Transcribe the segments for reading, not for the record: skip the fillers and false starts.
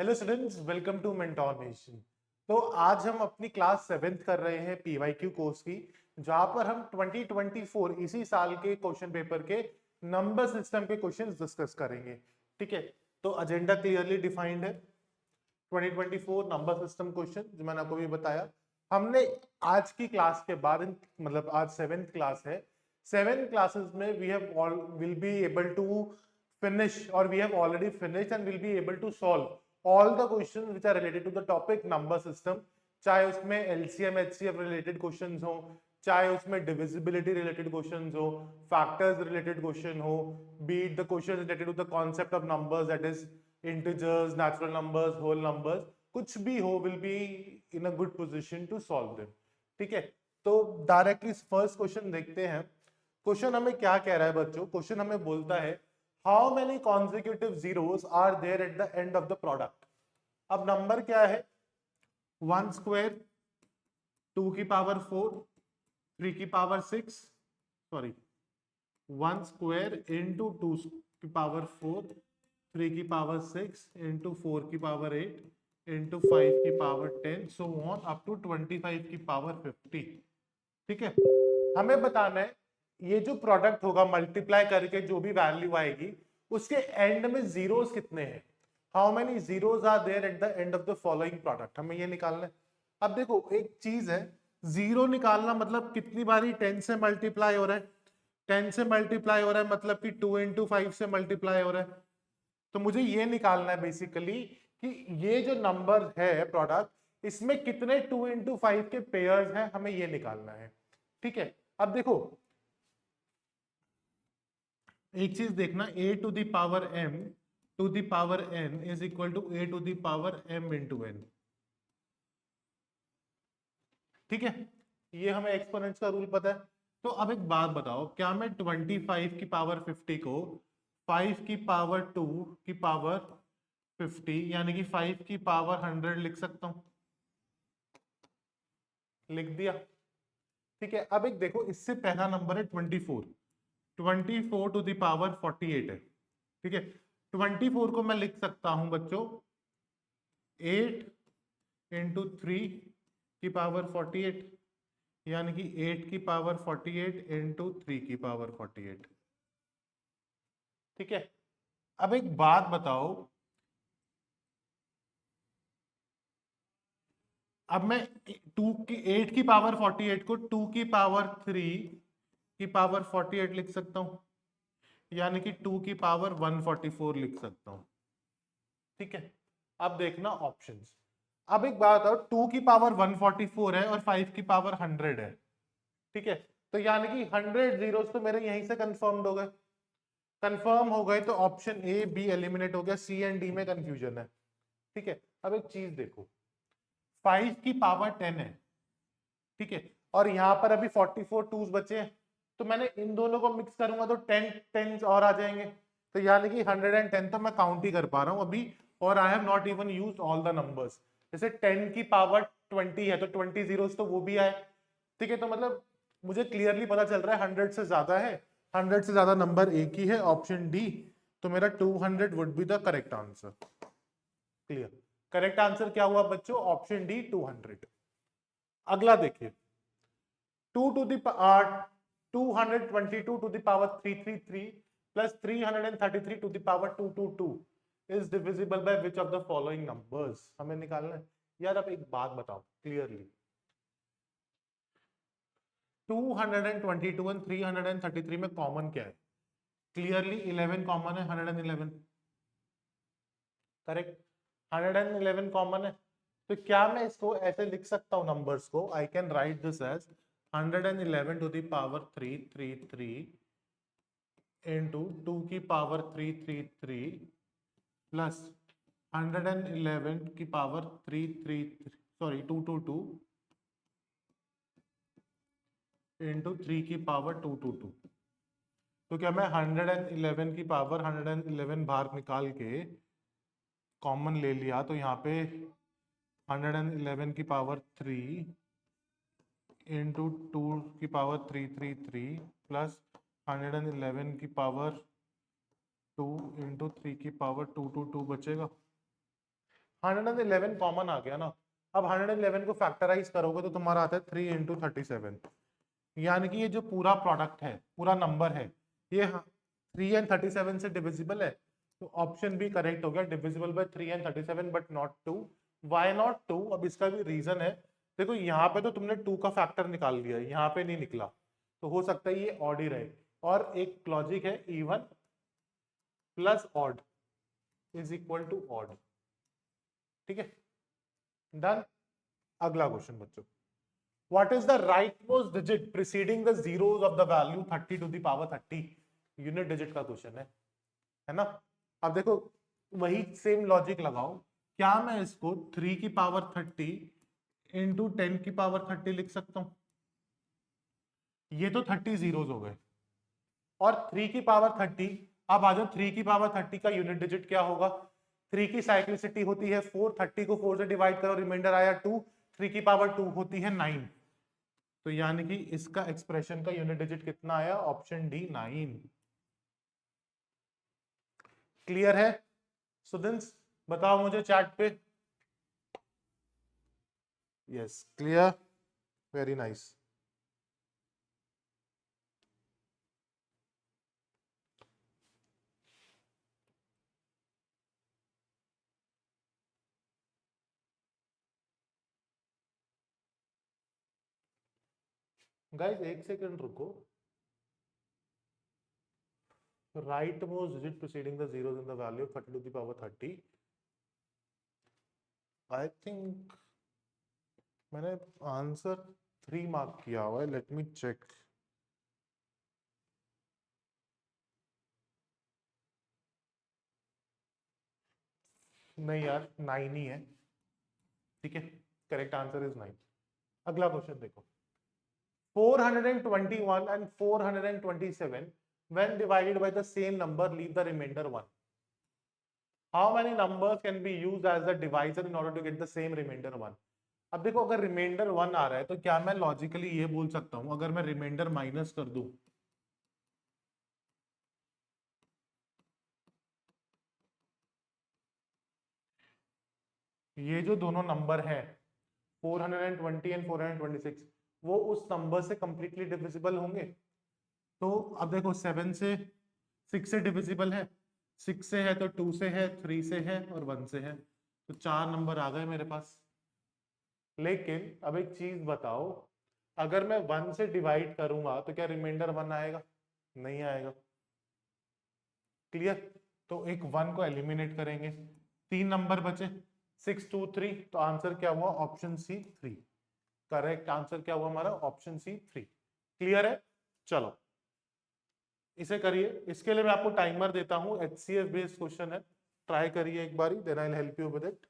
Hello students, welcome to Mentor Nation. तो आज हम अपनी क्लास 7th कर रहे हैं पीवाईक्यू कोर्स की, जहां पर हम 2024 इसी साल के क्वेश्चन पेपर के नंबर सिस्टम के क्वेश्चंस डिस्कस करेंगे। ठीक है, तो एजेंडा क्लियरली डिफाइंड है। 2024 नंबर सिस्टम क्वेश्चन जो मैंने आपको भी बताया। हमने आज की क्लास के बाद, मतलब आज 7th क्लास है, 7 क्लासेस में we have all will be able to finish, or we have already finished and will be able to solve all the questions which are related to the topic number system। चाहे उसमें LCM HCF related questions हो, चाहे उसमें divisibility related questions हो, factors related question हो, beat the question related to the concept of numbers, that is integers, natural numbers, whole numbers, कुछ भी हो, will be in a good position to solve them. ठीक है, तो directly first question देखते हैं। Question हमें क्या कह रहा है बच्चों? क्वेश्चन हमें बोलता है how many consecutive zeros are there at the end of the product. अब नंबर क्या है? 1 स्क्वायर, 2 की पावर 4, 3 की पावर 6, सॉरी 1 स्क्वायर इंटू 2 की पावर 4, 3 की पावर 6 इंटू 4 की पावर 8 इंटू 5 की power 10, so on up to 25 की पावर 50। ठीक है, हमें बताना है ये जो प्रोडक्ट होगा मल्टीप्लाई करके जो भी वैल्यू आएगी उसके एंड में जीरोस कितने हैं। How many zeros are there at the end of the following product, हमें ये निकालना है। अब देखो एक चीज है, जीरो निकालना मतलब कितनी बारी 10 से मल्टीप्लाई हो रहा है। 10 से मल्टीप्लाई हो रहा है मतलब कि 2 इंटू 5 से मल्टीप्लाई हो रहा है। तो मुझे ये निकालना है बेसिकली कि ये जो नंबर है प्रोडक्ट, इसमें कितने 2 इंटू 5 के पेयर्स हैं, हमें ये निकालना है। ठीक है, अब देखो एक चीज देखना, a to the power m to the power n is equal to a to the power m into n। ठीक है, ये हमें एक्सपोनेंट्स का रूल पता है। तो अब एक बात बताओ, क्या मैं 25 की पावर 50 को 5 की पावर 2 की पावर 50 यानी कि 5 की पावर 100 लिख सकता हूं? लिख दिया। ठीक है, अब एक देखो, इससे पहला नंबर है 24, 24 टू द पावर 48 है। ठीक है, 24 को मैं लिख सकता हूं बच्चों 8 इंटू 3 की पावर 48, यानी कि 8 की पावर 48 इंटू 3 की पावर 48। ठीक है, अब एक बात बताओ, अब मैं 2 की 8 की पावर 48 को 2 की पावर 3 की पावर 48 लिख सकता हूं, यानी कि 2 की पावर 144 लिख सकता हूं। ठीक है, अब देखना ऑप्शंस। अब एक बात बताओ, 2 की पावर 144 है और 5 की पावर 100 है। ठीक है, तो यानी कि 100 जीरोस तो मेरे यहीं से कंफर्म्ड हो गए। कंफर्म हो गए तो ऑप्शन ए बी एलिमिनेट हो गया, सी एंड डी में कंफ्यूजन है। ठीक है, अब एक चीज देखो, 5 की पावर 10 है। ठीक है, और यहां पर अभी 44 टूज बचे हैं, तो मैंने इन दोनों को मिक्स करूंगा तो 10 टेंस और आ जाएंगे। तो यानी कि 110 तो मैं काउंट ही कर पा रहा हूं अभी, और I have not even used all the numbers. जैसे 10 की पावर 20 है तो 20 जीरोस तो वो भी आए। ठीक है, तो मतलब मुझे क्लियरली पता चल रहा है 100 से ज्यादा है, 100 से ज्यादा नंबर एक ही है, ऑप्शन डी। तो मेरा 200 would be the correct answer. Clear? Correct answer क्या हुआ बच्चों? Option D 200। अगला देखिए, 2 to the 222 to the power 333 plus 333 to the power 222 is divisible by which of the following numbers, हमें निकालना है। यार अब एक बात बताओ क्लियरली, 222 और 333 में कॉमन क्या है? क्लियरली 11 कॉमन है, 111। करेक्ट, 111 कॉमन है। तो क्या मैं इसको ऐसे लिख सकता हूं नंबर्स को? I can write this as 111 to the power 333 into 2 की पावर 333 प्लस 111 की पावर 333, सॉरी 222 इंटू 3 की पावर 222। तो क्या मैं 111 की पावर 111 बाहर निकाल के कॉमन ले लिया तो यहाँ पे 111 की पावर 3 इंटू 2 की पावर 333 प्लस 111 की पावर 2 इंटू 3 की पावर 222 बचेगा। 111 कॉमन आ गया ना। अब 111 को फैक्टराइज करोगे तो तुम्हारा आता है 3 इंटू 37, यानी कि ये जो पूरा प्रोडक्ट है, पूरा नंबर है, ये 3 एंड 37 से डिविजिबल है। तो ऑप्शन बी करेक्ट हो गया, divisible by 3 and 37 but not 2। Why not 2? अब इसका भी रीजन है। देखो यहाँ पे तो तुमने 2 का फैक्टर निकाल लिया, यहाँ पे नहीं निकला, तो हो सकता है ये ऑड ही रहे। और एक लॉजिक है, even plus odd is equal to odd. ठीक है, डन। अगला क्वेश्चन बच्चों, what is the rightmost digit preceding the zeros of the value 30 to the power 30? Unit digit का क्वेश्चन है ना। अब देखो वही सेम लॉजिक लगाओ, क्या मैं इसको 3 की पावर 30 इंटू 10 की पावर 30 लिख सकता हूं? ये तो 30 जीरोस हो गए, और 3 की पावर 30, अब आ जाओ 3 की पावर 30 का यूनिट डिजिट क्या होगा? 3 की साइक्लिसिटी होती है 4, 30 को 4 से डिवाइड करो, रिमाइंडर आया 2, 3 की पावर 2 होती है 9। तो यानी कि इसका एक्सप्रेशन का यूनिट डिजिट कितना आया? Option D 9। क्लियर है स्टूडेंट्स? बताओ मुझे चैट पे। Yes, clear, very nice. Guys एक सेकंड रुको। Right most digit preceding the zeros in the value of 30 to the power 30। I think मैंने आंसर 3 मार्क किया हुआ है, लेट मी चेक। नहीं यार, 9 ही है। ठीक है, करेक्ट आंसर इज 9। अगला क्वेश्चन देखो, 421 and 427 when divided by the same number leave the remainder 1. How many numbers can be used as a divisor in order to get the same remainder 1? अब देखो अगर रिमाइंडर 1 आ रहा है तो क्या मैं लॉजिकली ये बोल सकता हूं, अगर मैं रिमाइंडर माइनस कर दूं, ये जो दोनों नंबर है 420 एंड 426, वो उस नंबर से कंप्लीटली डिविजिबल होंगे? तो अब देखो 7 से 6 से डिविजिबल है, 6 से है तो 2 से है, 3 से है और 1 से है, तो 4 नंबर आ गए मेरे पास। लेकिन अब एक चीज बताओ, अगर मैं 1 से डिवाइड करूंगा तो क्या रिमाइंडर 1 आएगा? नहीं आएगा। क्लियर? तो एक 1 को एलिमिनेट करेंगे, 3 नंबर बचे, 6 2 3, तो आंसर क्या हुआ? Option C 3। करेक्ट आंसर क्या हुआ हमारा? Option C 3। क्लियर है? चलो इसे करिए। इसके लिए मैं आपको टाइमर देता हूं, एचसीएफ बेस्ड क्वेश्चन है, ट्राई करिए एक बारी, then I will help you with it.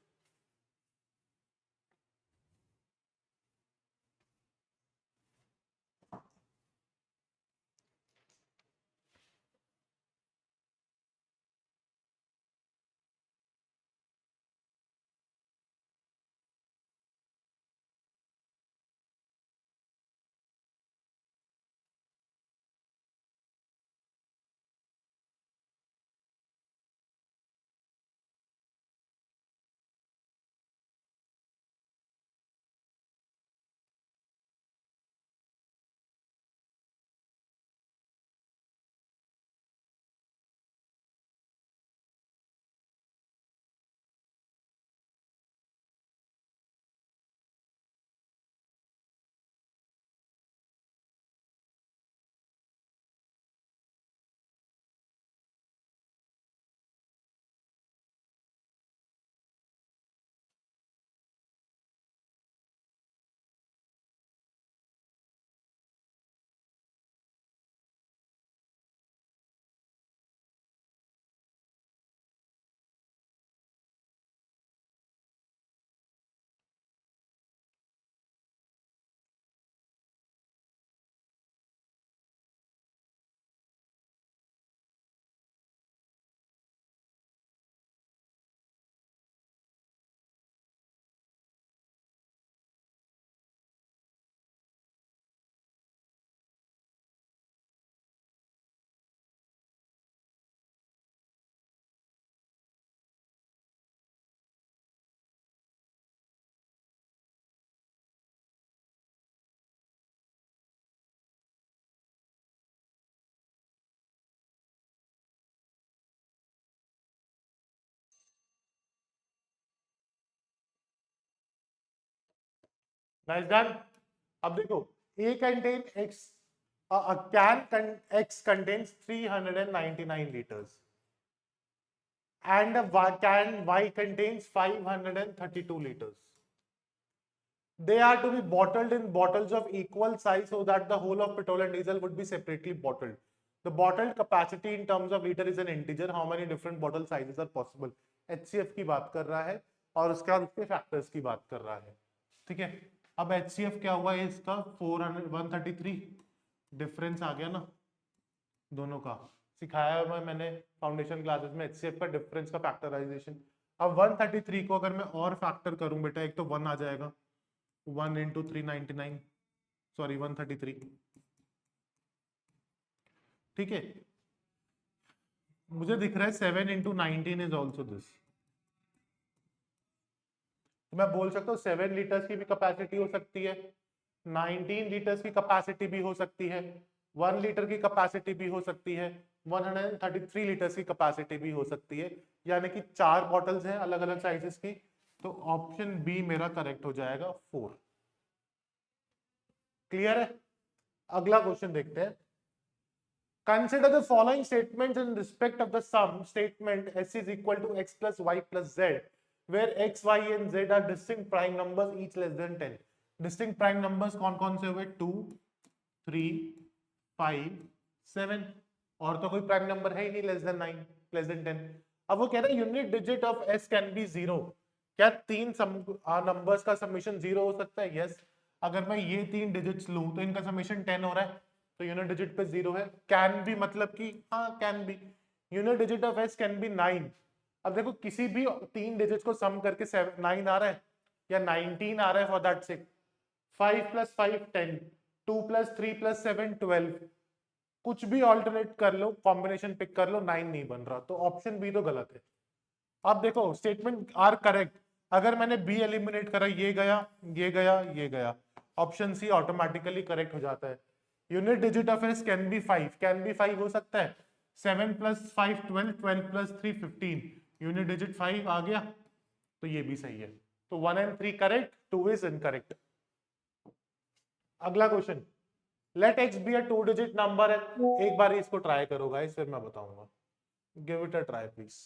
Nice done. अब देखो A contain X, can X contains 399 liters and can Y contains 532 liters. They are to be bottled in bottles of equal size so that the whole of petrol and diesel would be separately bottled. The bottled capacity in terms of liter is an integer. How many different bottle sizes are possible? HCF की बात कर रहा है और उसके बाद उसके factors की बात कर रहा है। ठीक है, अब HCF क्या हुआ है इसका 133, डिफरेंस आ गया ना दोनों का, सिखाया है मैंने फाउंडेशन क्लासेस में HCF का डिफरेंस का फैक्टराइजेशन। अब 133 को अगर मैं और फैक्टर करूं बेटा, एक तो 1 आ जाएगा, 1 इंटू 399, सॉरी 133, ठीक है। मुझे दिख रहा है 7 इंटू 19 इज ऑल्सो दिस, तो मैं बोल सकता हूँ 7 लीटर्स की भी कैपेसिटी हो सकती है, 19 लीटर्स की कैपेसिटी भी हो सकती है, 1 लीटर की कैपेसिटी भी हो सकती है, 133 लीटर्स की कैपेसिटी भी हो सकती है, यानी कि 4 बॉटल्स हैं अलग अलग साइजेस की। तो ऑप्शन बी मेरा करेक्ट हो जाएगा 4। क्लियर है? अगला क्वेश्चन देखते हैं। Consider the following statements in respect of the sum statement S is equal to x plus y plus z, where x, y and z are distinct prime numbers each less than 10. Distinct prime numbers कौन कौन से हुए? 2, 3, 5, 7, और तो कोई prime number है ही नहीं less than 9, less than 10। अब वो कह रहा है unit digit of s can be 0। क्या तीन नंबर्स का समेशन 0 हो सकता है? यस। अगर मैं ये 3 डिजिट्स लूं तो इनका समेशन 10 हो रहा है, तो यूनिट डिजिट पे 0 है। कैन बी मतलब कि हाँ can be, unit digit of s can be 9। अब देखो किसी भी 3 डिजिट्स को सम करके 9 आ रहा है या 19 आ रहा है, for that sake 5 plus 5 10, 2 plus 3 plus 7 12, कुछ भी ऑल्टरनेट कर लो, कॉम्बिनेशन पिक कर लो, 9 नहीं बन रहा, तो ऑप्शन बी तो गलत है। अब देखो स्टेटमेंट आर करेक्ट, अगर मैंने बी एलिमिनेट करा, ये गया ये गया ये गया, ऑप्शन सी ऑटोमेटिकली करेक्ट हो जाता है। Unit digit of S can be 5, can be 5 हो सकता है, 7 प्लस 5 12, 12 प्लस 3 15, यूनिट डिजिट 5 आ गया, तो ये भी सही है। तो 1 and 3 करेक्ट, 2 इज इनकरेक्ट। अगला question, let X be a 2 digit number है। एक बार इसको ट्राई करो गाइस, फिर मैं बताऊंगा। Give it a try please.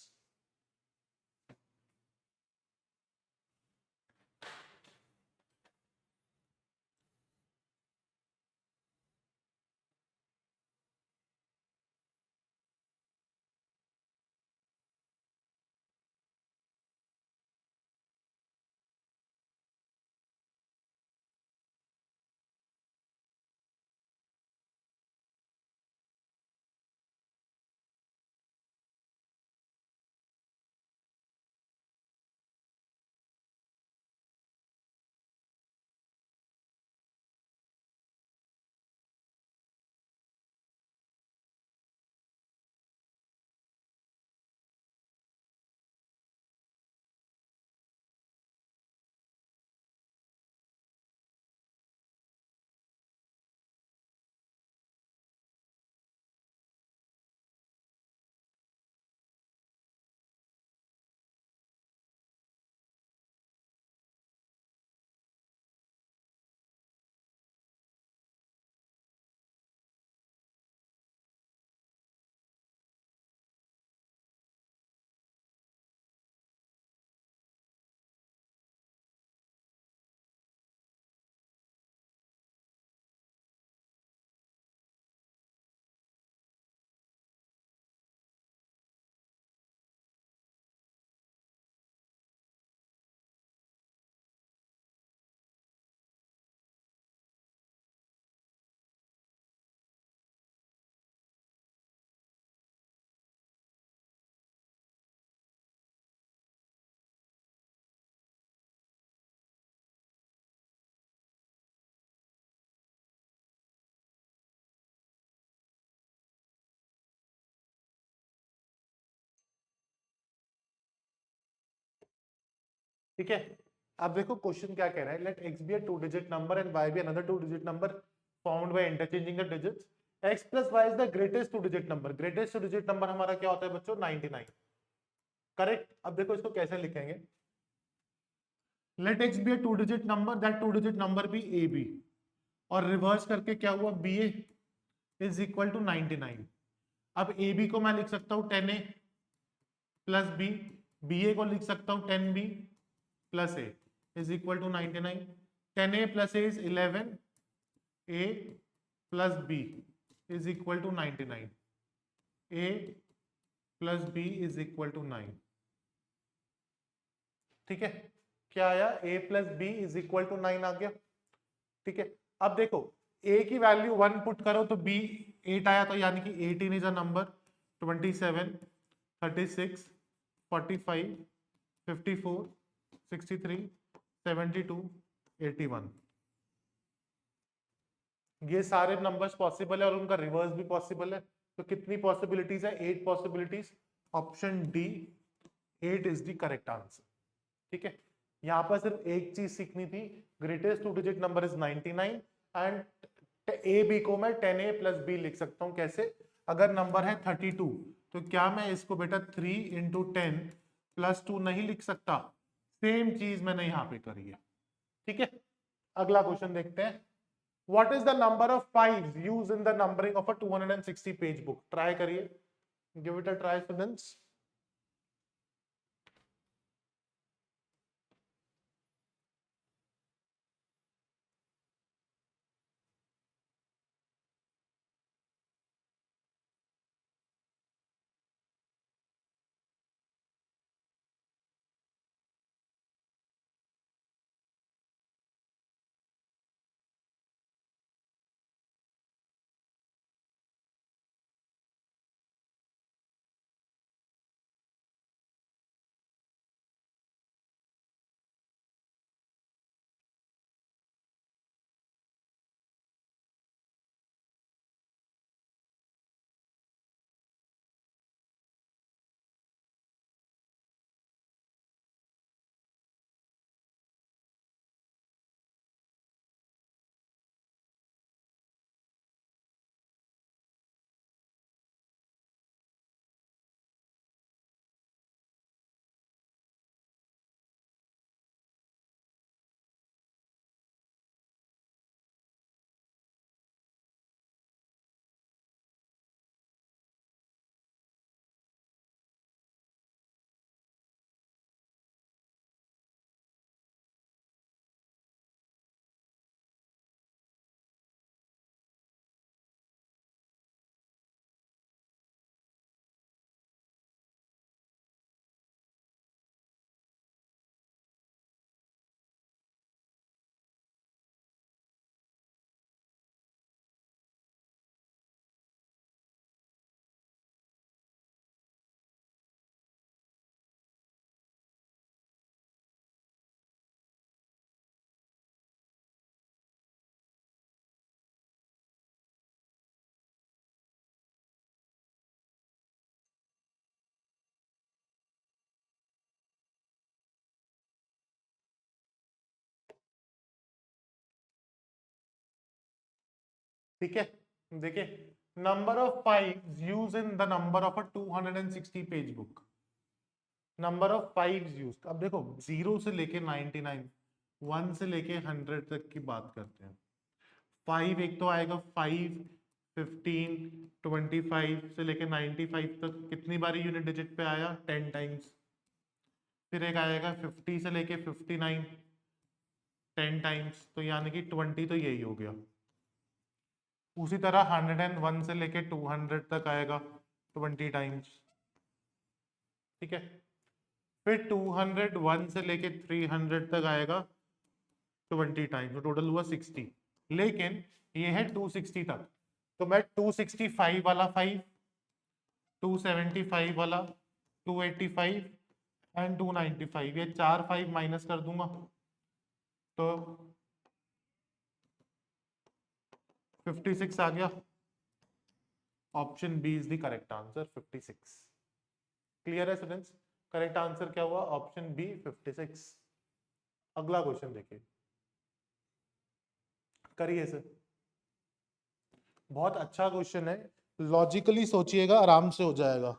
ठीक है, अब देखो क्वेश्चन क्या कह रहा है, let x be a 2 digit number and y be another 2 digit number found by interchanging the digits, x plus y is the greatest 2 digit number. Greatest 2 digit number हमारा क्या होता है बच्चों? 99। करेक्ट। अब देखो इसको कैसे लिखेंगे, let x be a 2 digit number, that 2 digit number be A B, और रिवर्स करके क्या हुआ, B A is equal to 99। अब ए बी को मैं लिख सकता हूं 10a प्लस बी, बी ए को लिख सकता हूं 10b plus A is equal to 99। 10a plus A is 11, a plus b is equal to 99, a plus b is equal to 9। ठीक है, क्या आया, a plus B is equal to 9 आ गया। ठीक है, अब देखो a की वैल्यू 1 पुट करो तो b 8 आया, तो यानी कि 18 इज अ नंबर। 27, 36, 45, 54, 63, 72, 81, ये सारे नंबर्स पॉसिबल है और उनका रिवर्स भी पॉसिबल है। तो कितनी पॉसिबिलिटीज है, 8 possibilities. Option D 8 is the correct answer. ठीक है, यहां पर सिर्फ एक चीज सीखनी थी, greatest 2 digit number is 99 and A B को मैं 10a प्लस बी लिख सकता हूं। कैसे, अगर नंबर है 32 तो क्या मैं इसको बेटा 3 इंटू 10 प्लस 2 नहीं लिख सकता? सेम चीज मैंने यहां पे करी है। ठीक है, अगला क्वेश्चन देखते हैं। What is the number of fives used in the numbering of a 260 page book? Try करिए, give it a try students. ठीक है, देखिए number of fives use in the number of a 260 page book. Number of fives use, अब देखो 0 से लेके 99, 1 से लेके 100 तक की बात करते हैं। 5 एक तो आएगा, 5, 15, 25 से लेके 95 तक कितनी बारी यूनिट डिजिट पे आया, 10 टाइम्स। फिर एक आएगा 50 से लेके 59, 10 टाइम्स, तो यानी कि 20 तो यही हो गया। उसी तरह 101 से लेके 200 तक आएगा 20 टाइम्स। ठीक है, फिर 201 से लेके 300 तक आएगा 20 टाइम्स, तो टोटल हुआ 60। लेकिन ये है 260 तक, तो मैं 265 वाला 5, 275 वाला, 285 एंड 295, ये 4 5 माइनस कर दूंगा तो 56 आ गया। Option B is the correct answer, 56। Clear है स्टूडेंट्स, करेक्ट आंसर क्या हुआ, ऑप्शन बी 56। अगला क्वेश्चन देखिए, करिए सर। बहुत अच्छा क्वेश्चन है, लॉजिकली सोचिएगा आराम से हो जाएगा।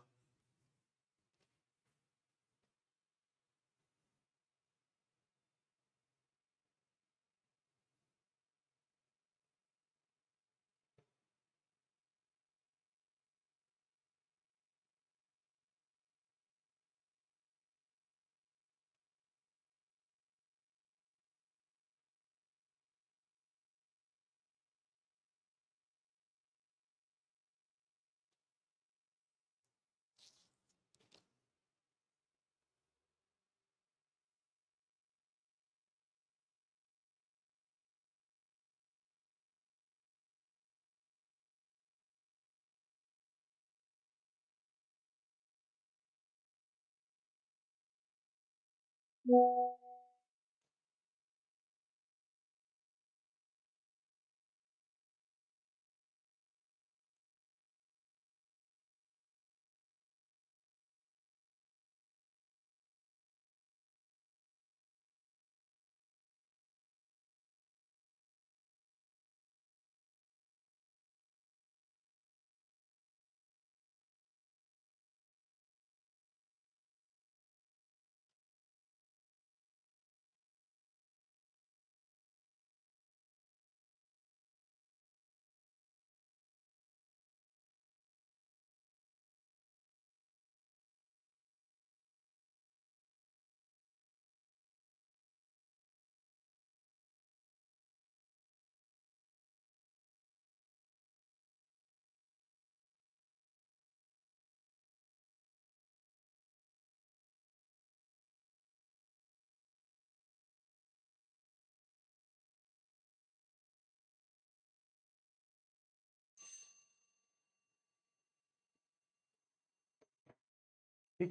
ठीक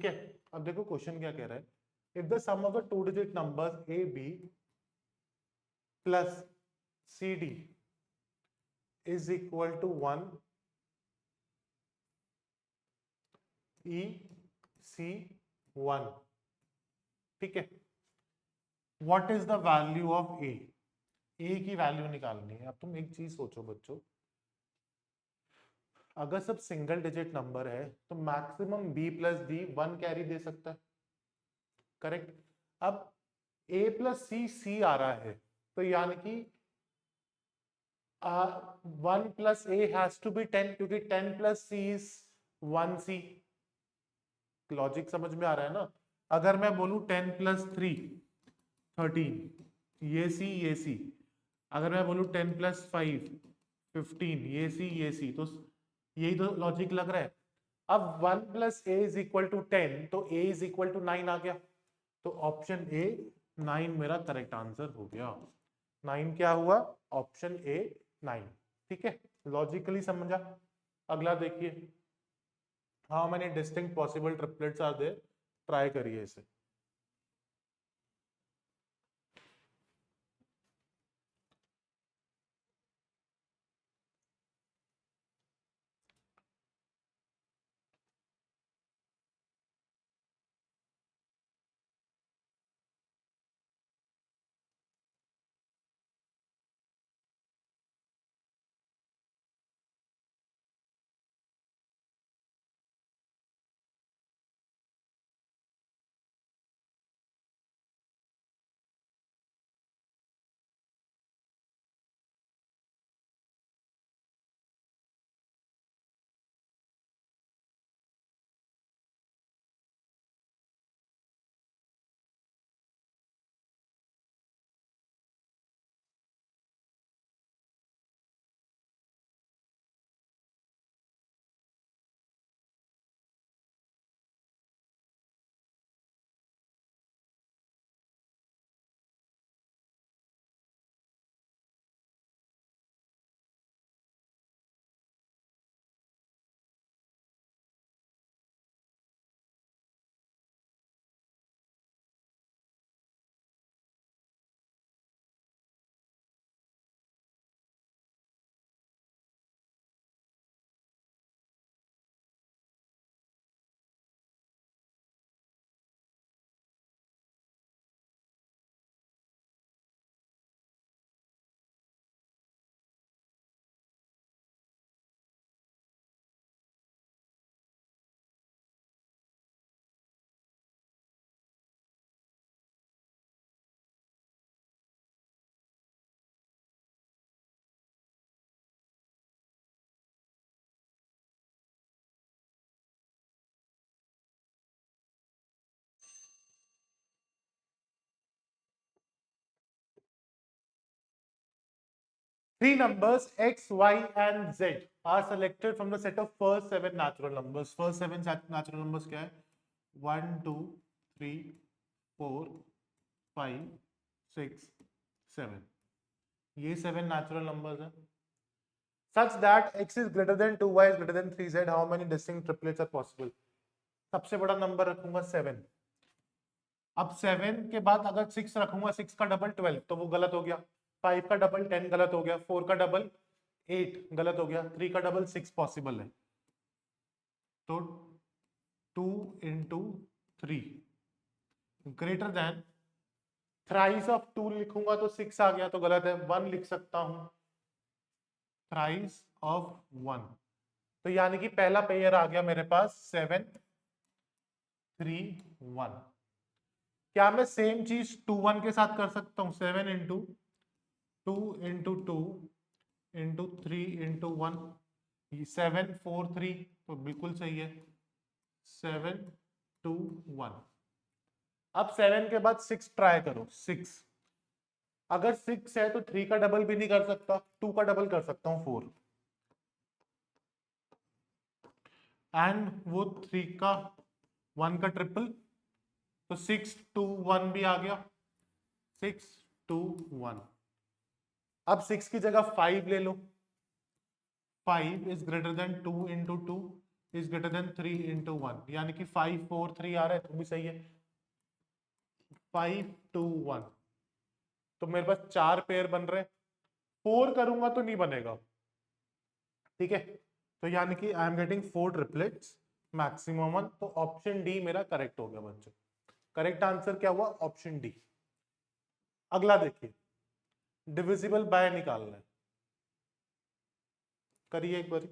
है, अब देखो क्वेश्चन क्या कह रहा है। If the sum of the two digit numbers A B plus C D is equal to 1 E C 1, ठीक है, what is the value of A की वैल्यू निकालनी है। अब तुम एक चीज सोचो बच्चों, अगर सब सिंगल डिजिट नंबर है तो maximum B plus D 1 carry दे सकता है, करेक्ट। अब ए प्लस सी सी आ रहा है, तो यानी कि 1 plus A has to be 10, क्योंकि 10 plus C is 1 C. Logic समझ में आ रहा है ना। अगर मैं बोलूं 10 प्लस 3 13, ये सी। अगर मैं बोलूं 10 प्लस 5 15, ये सी, तो यही तो लॉजिक लग रहा है। अब 1 plus A is equal to 10, तो ए इज इक्वल टू 9 आ गया, तो ऑप्शन ए 9 मेरा करेक्ट आंसर हो गया। 9 क्या हुआ, ऑप्शन ए 9, ठीक है, लॉजिकली समझा। अगला देखिए, how many distinct possible triplets are there, try करिए इसे। Three numbers x, y, and z are selected from the set of first seven natural numbers. First seven natural numbers क्या है? 1, 2, 3, 4, 5, 6, 7. ये 7 natural numbers हैं. Such that x is greater than 2, y is greater than 3z. How many distinct triplets are possible? सबसे बड़ा number रखूंगा 7. अब 7 के बाद अगर 6 रखूंगा, 6 का डबल 12 तो वो गलत हो गया, 5 का डबल 10 गलत हो गया, 4 का डबल 8 गलत हो गया, 3 का डबल 6 पॉसिबल है। तो 2 into 3 greater than, thrice of 2 लिखूंगा तो 6 आ गया तो गलत है, 1 लिख सकता हूं, थ्राइस ऑफ 1। तो यानी कि पहला पेयर आ गया मेरे पास 7 3 1। क्या मैं सेम चीज 2 1 के साथ कर सकता हूं? 7 इंटू 2 इंटू 2 इंटू 3 इंटू 1, 7 4 3, तो बिल्कुल सही है, 7 2 1। अब 7 के बाद 6 ट्राई करो, 6, अगर 6 है तो 3 का डबल भी नहीं कर सकता, 2 का डबल कर सकता हूं 4, एंड वो 3 का 1 का ट्रिपल, तो 6 2 1 भी आ गया, 6 2 1। अब 6 की जगह 5 ले लो, 5 is greater then 2 into 2 is greater then 3 into 1, यानी कि 5 4 3 आ रहा है, तो भी सही है, 5 2 1। तो मेरे पास 4 पेयर बन रहे हैं, 4 करूंगा तो नहीं बनेगा, ठीक है। तो यानी कि I am getting 4 triplets maximum 1, तो ऑप्शन डी मेरा करेक्ट हो गया बच्चों। करेक्ट आंसर क्या हुआ? Option D. अगला देखिए, डिविजिबल बाय निकालना है, करिए एक बार।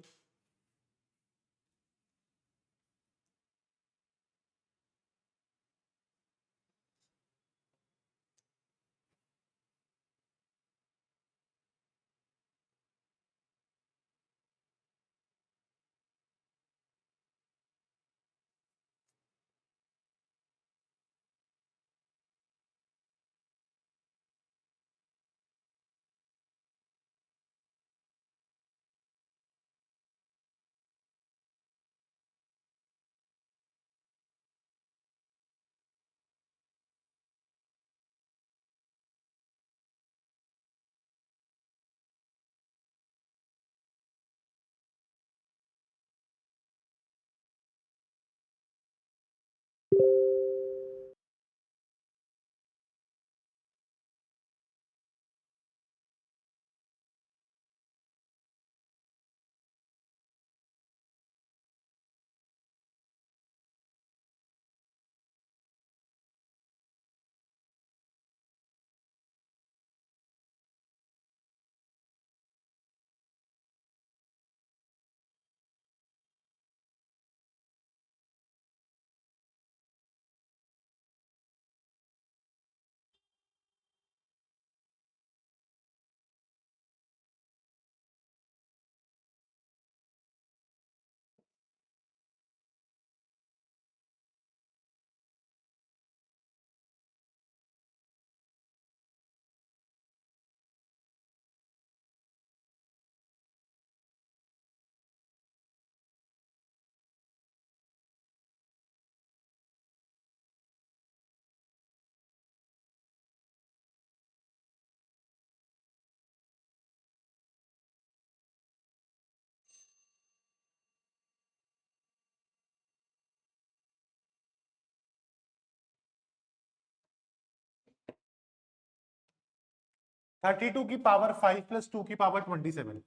32 की पावर 5 प्लस 2 की पावर 27,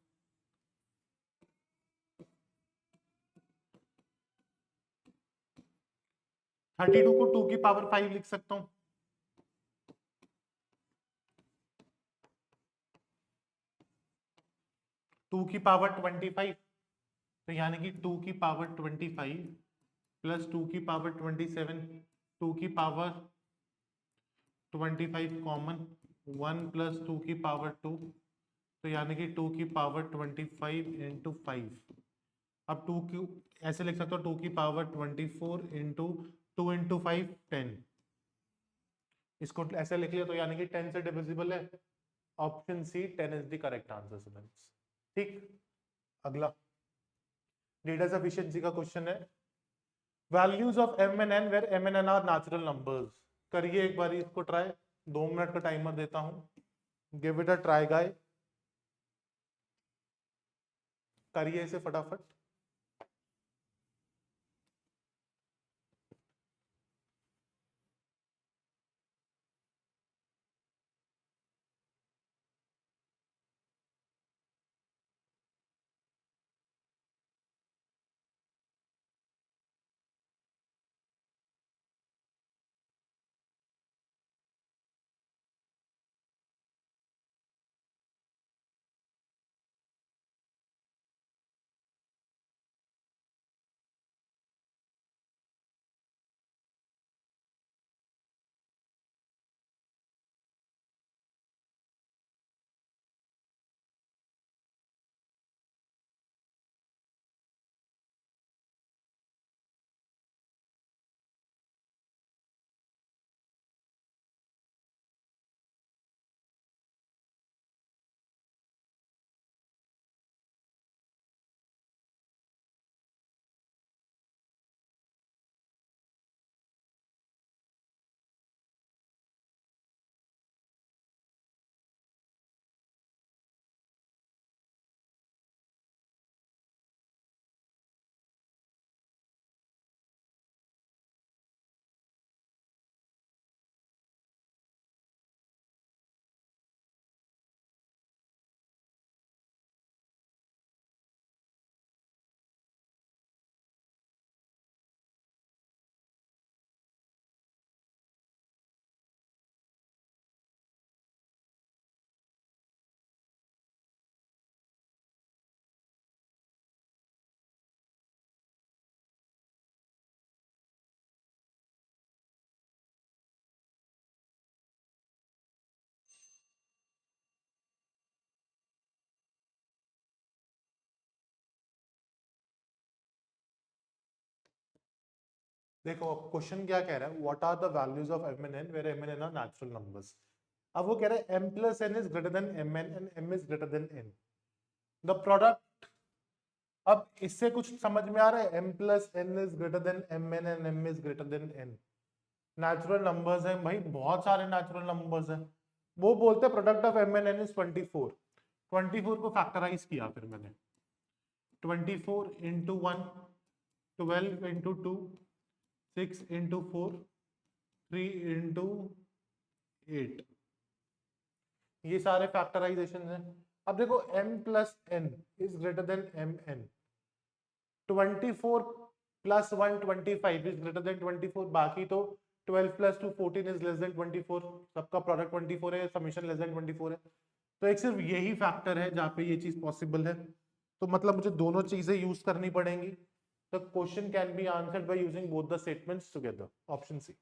32 को 2 की पावर 5 लिख सकता हूं, 2 की पावर 25, तो यानी कि 2 की पावर 25 प्लस 2 की पावर 27, 2 की पावर 25 कॉमन, 1 प्लस 2 की पावर 2, तो यानी कि 2 की पावर 25 इंटू 5। अब 2 की ऐसे लिख सकते हो, 2 की पावर 24 इंटू 2 इंटू 5 10, इसको ऐसे लिख लिया तो यानी कि 10 से डिविजिबल है, option C 10 is the correct answer students. ठीक, अगला डेटा सफिशिएंसी का क्वेश्चन है, values of m and n where m and n are natural numbers. करिए एक बार इसको ट्राई, 2 मिनट का टाइमर देता हूं, give it a try guy, करिए इसे फटाफट। देखो क्वेश्चन क्या कह रहा है, what are the values of M and N where M and N are natural numbers. अब वो कह रहा है m plus n is greater than M N and m is greater than n। The product, अब इससे कुछ समझ में आ रहा है, m plus n is greater than M N and m is greater than n। Natural numbers हैं भाई, बहुत सारे नेचुरल नंबर्स हैं। वो बोलते हैं product of M and N is 24। 24 को फैक्टराइज किया फिर मैंने, 24 इंटू 1, 12 इंटू 2, 6 इंटू 4, 3 इंटू 8, ये सारे फैक्टराइजेशन हैं। अब देखो m plus n is greater than M N, 24 plus 1 25 is greater than 24, बाकी तो 12 प्लस 2 14 इज लेस देन 24, सबका प्रोडक्ट 24 है, समीशन लेस देन 24 है। तो एक सिर्फ यही फैक्टर है जहां पे ये चीज पॉसिबल है, तो मतलब मुझे दोनों चीजें यूज करनी पड़ेंगी। तो question can be answered by using both the statements together, option C.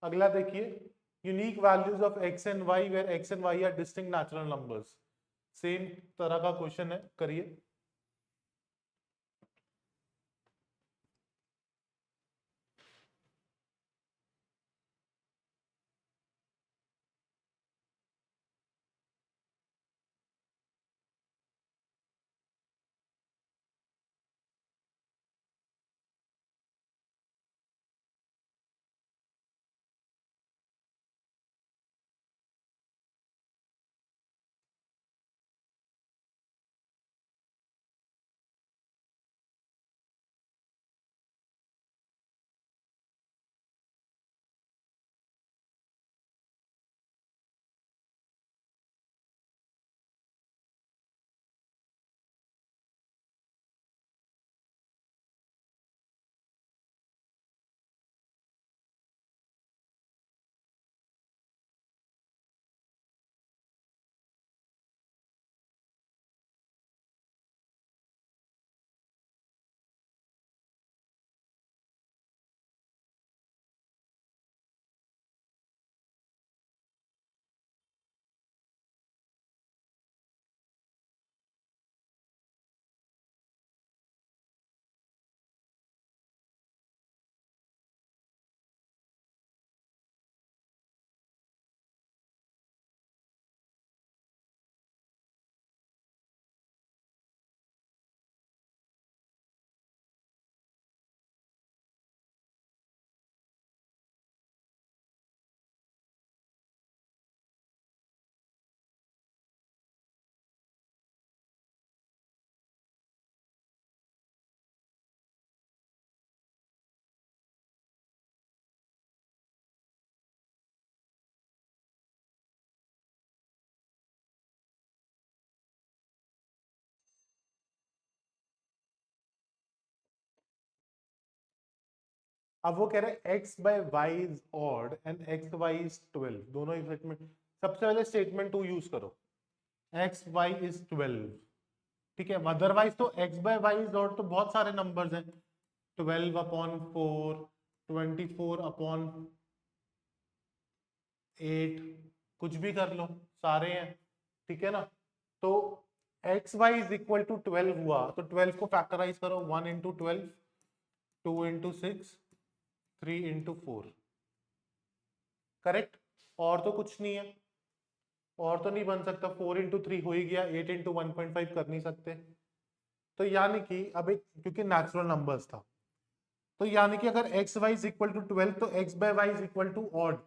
अगला देखिए, unique values of x and y where x and y are distinct natural numbers. Same तरह का क्वेश्चन है, करिए। अब वो कह रहे हैं x by Y is odd and X Y is 12, दोनों ही स्टेटमेंट। सबसे पहले स्टेटमेंट 2 यूज करो, एक्स वाई इज 12, ठीक है। अदरवाइज तो x by Y is odd तो बहुत सारे नंबर्स हैं, 12 अपॉन 4, 24 अपॉन 8, कुछ भी कर लो, सारे हैं, ठीक है ना। तो X Y is equal to 12 हुआ, तो 12 को फैक्टराइज करो, 1 इंटू 12, 2 इंटू 6, 3 इंटू 4, करेक्ट। और तो कुछ नहीं है, और तो नहीं बन सकता, 4 इंटू 3 हो ही गया, 8 इंटू 1.5 कर नहीं सकते। तो यानी कि अब एक, क्योंकि नेचुरल नंबर्स था, तो यानी कि अगर X Y is equal to 12 तो X by Y is equal to odd.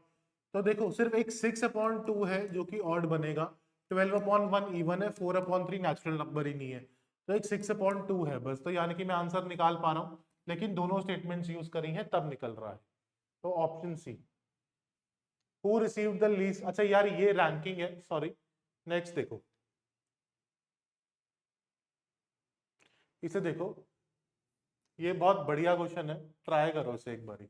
तो देखो सिर्फ एक 6 अपॉन 2 है जो कि ऑड बनेगा, 12 अपॉन 1 इवन है, 4 अपॉन 3 नेचुरल नंबर ही नहीं है, तो एक 6 अपॉन 2 है बस। तो यानी कि मैं आंसर निकाल पा रहा हूँ, लेकिन दोनों स्टेटमेंट्स यूज करी हैं तब निकल रहा है। तो option C, who received the least. अच्छा यार ये रैंकिंग है, सॉरी। नेक्स्ट देखो, इसे देखो, ये बहुत बढ़िया क्वेश्चन है, ट्राई करो इसे एक बारी।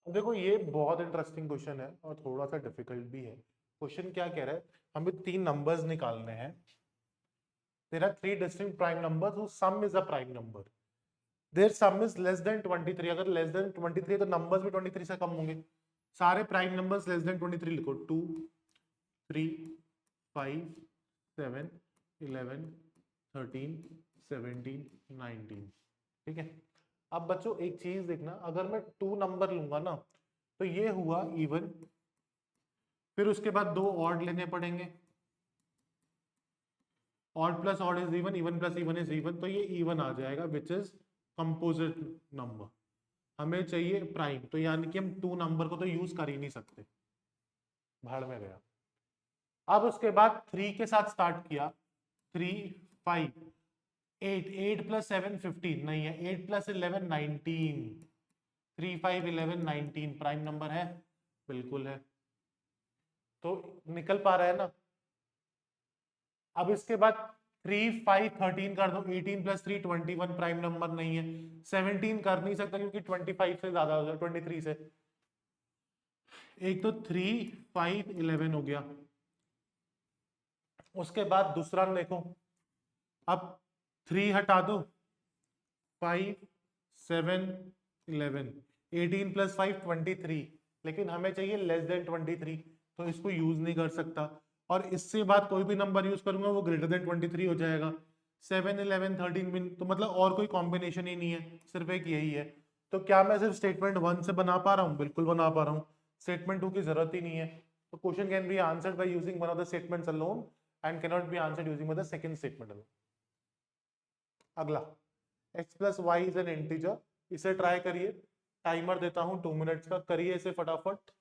देखो ये बहुत इंटरेस्टिंग क्वेश्चन है और थोड़ा सा डिफिकल्ट भी है। क्वेश्चन क्या कह रहा है, हमें तीन नंबर्स निकालने हैं। There are three distinct prime numbers whose sum is a prime number. Their sum is less than 23। अगर लेस देन 23 तो नंबर्स भी 23 से कम होंगे। सारे प्राइम नंबर्स लेस देन 23 लिखो, 2 3 5 7 11 13 17 19। ठीक है। अब बच्चों एक चीज देखना, अगर मैं 2 नंबर लूंगा ना तो ये हुआ इवन, फिर उसके बाद दो ऑड लेने पड़ेंगे। Odd plus odd is even, even plus even is even, तो ये इवन आ जाएगा विच इज कंपोजिट नंबर। हमें चाहिए प्राइम, तो यानी कि हम 2 नंबर को तो यूज कर ही नहीं सकते, भाड़ में गया। अब उसके बाद 3 के साथ स्टार्ट किया, 3 5 8, 8 प्लस 7 15 नहीं है, 8 प्लस 11 19, 3 5 11 19 प्राइम नंबर है, बिल्कुल है, तो निकल पा रहा है ना। अब इसके बाद 3 5 13 कर दो, 18 प्लस 3 21 प्राइम नंबर नहीं है, 17 कर नहीं सकता क्योंकि 25 से ज्यादा हो जाए 23 से। एक तो 3 5 11 हो गया। उसके बाद दूसरा देखो, अब 3 हटा दो, 5 7 11, 18 प्लस 5 23, लेकिन हमें चाहिए लेस देन 23, तो इसको यूज नहीं कर सकता। और इससे बाद कोई भी नंबर यूज करूंगा वो ग्रेटर देन 23 हो जाएगा। 7 11 13 भी, तो मतलब और कोई कॉम्बिनेशन ही नहीं है, सिर्फ एक यही है। तो क्या मैं सिर्फ स्टेटमेंट 1 से बना पा रहा हूँ? बिल्कुल बना पा रहा हूँ, स्टेटमेंट 2 की जरूरत ही नहीं है। तो question can be answered by using one of the statements alone and can not be answered using the second statement alone. अगला, x plus Y is an integer, इसे ट्राई करिए। टाइमर देता हूं 2 मिनट्स का, करिए इसे फटाफट।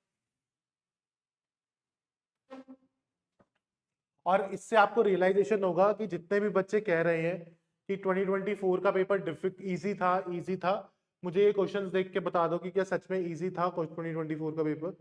और इससे आपको रियलाइजेशन होगा कि जितने भी बच्चे कह रहे हैं कि 2024 का पेपर इजी था, इजी था, मुझे ये क्वेश्चंस देख के बता दो कि क्या सच में इजी था 2024 का paper.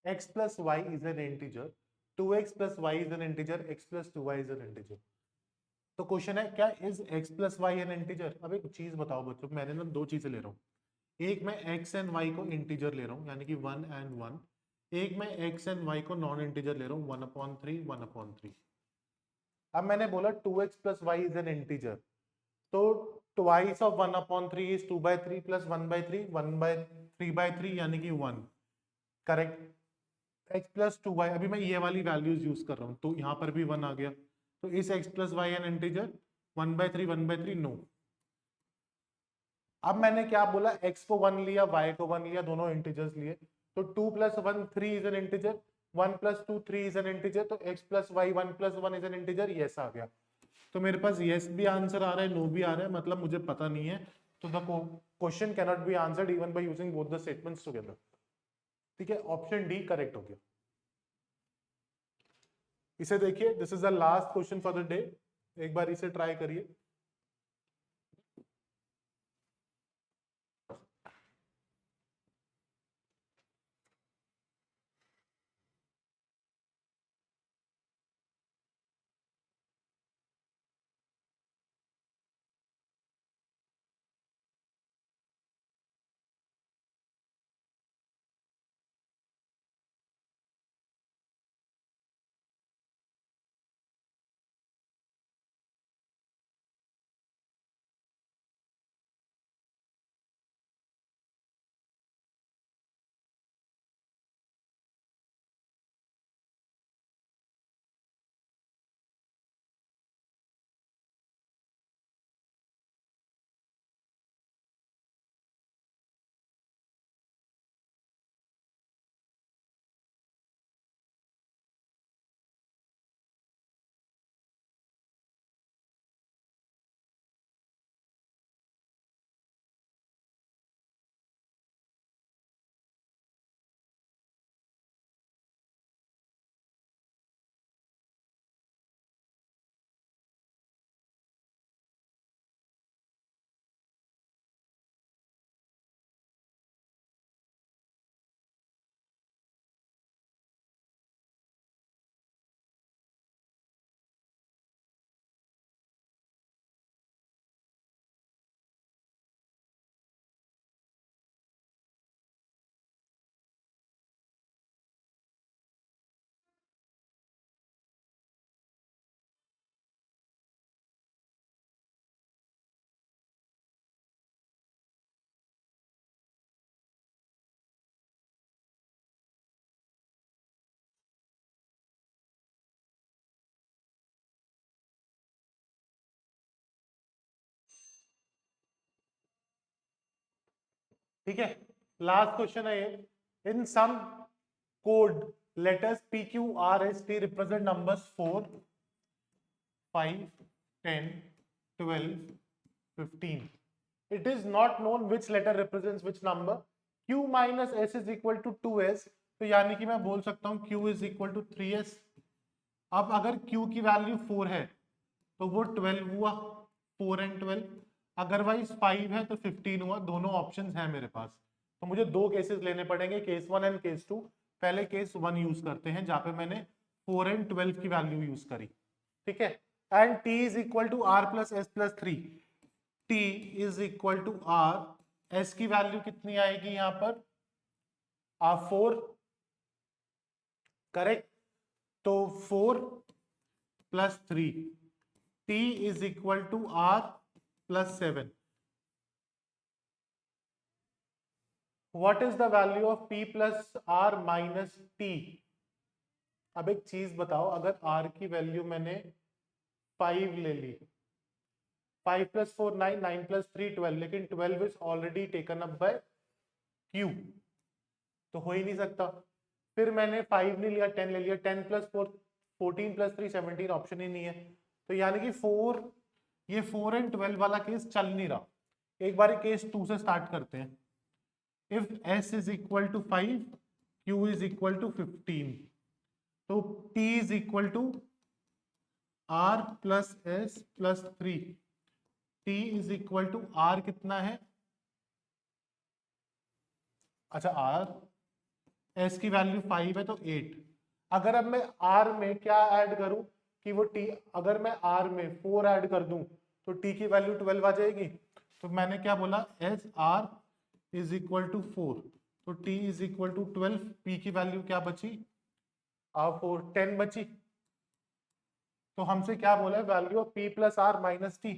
x plus y is an integer, 2x plus y is an integer, x plus 2y is an integer। तो क्वेश्चन है क्या is x plus y an integer। अब एक चीज बताओ बच्चों, मैंने ना दो चीजें ले रहा हूँ, एक मैं x एंड y को इंटीजर ले रहा हूँ यानी कि 1 एंड 1, एक मैं x एंड y को नॉन इंटीजर ले रहा हूँ 1/3 1/3। अब मैंने बोला 2x plus y is an integer, तो twice of 1/3 is 2/3 plus 1/3, 1/3/3 यानी कि 1, करेक्ट। x प्लस 2y, अभी मैं ये वाली वैल्यूज यूज कर रहा हूँ तो यहाँ पर भी 1 आ गया, तो इस x plus Y an integer 1/3 1/3 no. अब मैंने क्या बोला, x को 1 लिया, y को 1 लिया, दोनों इंटीजर्स लिए, तो 2 plus 1 3 is an integer, 1 plus 2 3 is an integer, तो x plus Y 1 plus 1 is an integer, yes आ गया। तो मेरे पास यस भी आंसर आ रहा है, नो भी आ रहा है, मतलब मुझे पता नहीं है। तो the question cannot be answered even bye using both the statements together. ठीक है, ऑप्शन डी करेक्ट हो गया। इसे देखिए, this is the last question for the day. एक बार इसे ट्राई करिए। ठीक है, लास्ट क्वेश्चन है ये। In some code letters P Q R S T represent numbers 4, 5, 10, 12, 15. It is not known which letter represents which number. Q minus S is equal to 2S. तो यानी कि मैं बोल सकता हूं Q is equal to 3S. अब अगर Q की वैल्यू 4 है तो वो 12 हुआ, 4 and 12। अदरवाइज 5 है तो 15 हुआ। दोनों ऑप्शंस हैं मेरे पास, तो मुझे दो केसेस लेने पड़ेंगे, केस 1 एंड केस 2। पहले केस 1 यूज करते हैं जहां पे मैंने 4 and 12 की वैल्यू यूज करी। ठीक है, and t is equal to r plus S plus 3। t is equal to r, s की वैल्यू कितनी आएगी यहां पर, 4, करेक्ट। तो 4 plus 3, t is equal to r plus 7। What is the value of p plus r minus t। अब एक चीज बताओ, अगर r की वैल्यू मैंने 5 ले ली, 5 प्लस 4 9, 9 प्लस 3 12, लेकिन 12 is already taken up by q, तो हो ही नहीं सकता। फिर मैंने 5 नहीं लिया, 10 ले लिया, 10 प्लस 4 14 प्लस 3 17, ऑप्शन ही नहीं है। तो यानी कि 4, ये 4 एंड 12 वाला केस चल नहीं रहा। एक बार केस 2 से स्टार्ट करते हैं। If s is equal to 5, q is equal to 15, तो t is equal to r plus S plus 3। t is equal to r कितना है, अच्छा r, s की वैल्यू 5 है तो 8। अगर अब मैं r में क्या ऐड करूं कि वो t, अगर मैं r में 4 ऐड कर दूं तो t की वैल्यू 12 आ जाएगी। तो मैंने क्या बोला, S r is equal to 4, तो t is equal to 12, p की वैल्यू क्या बची, 4 10 बची। तो हमसे क्या बोला है, value of p plus R minus T.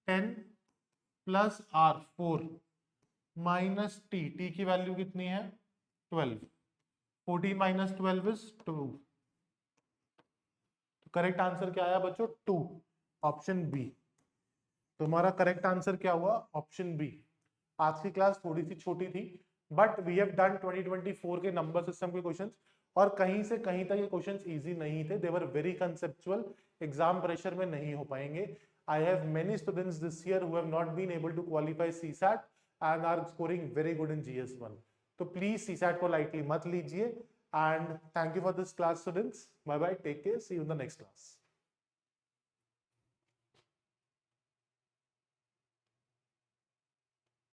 10 plus R 4 minus T, T की वैल्यू कितनी है 12, 14 माइनस 12 इज 2। तो करेक्ट आंसर क्या आया बच्चों, 2, ऑप्शन बी। तुम्हारा करेक्ट आंसर क्या हुआ, ऑप्शन बी। आज की क्लास थोड़ी सी छोटी थी, बट वी हैव डन 2024 के नंबर सिस्टम के क्वेश्चंस। और कहीं से कहीं तक ये क्वेश्चंस इजी नहीं थे, they were very conceptual, exam pressure में नहीं हो पाएंगे। I have many students this year who have not been able to qualify CSAT and are scoring very good in GS1. तो please CSAT को lightly मत लीजिए, and thank you for this class students. Bye bye, take care, see you in the next class.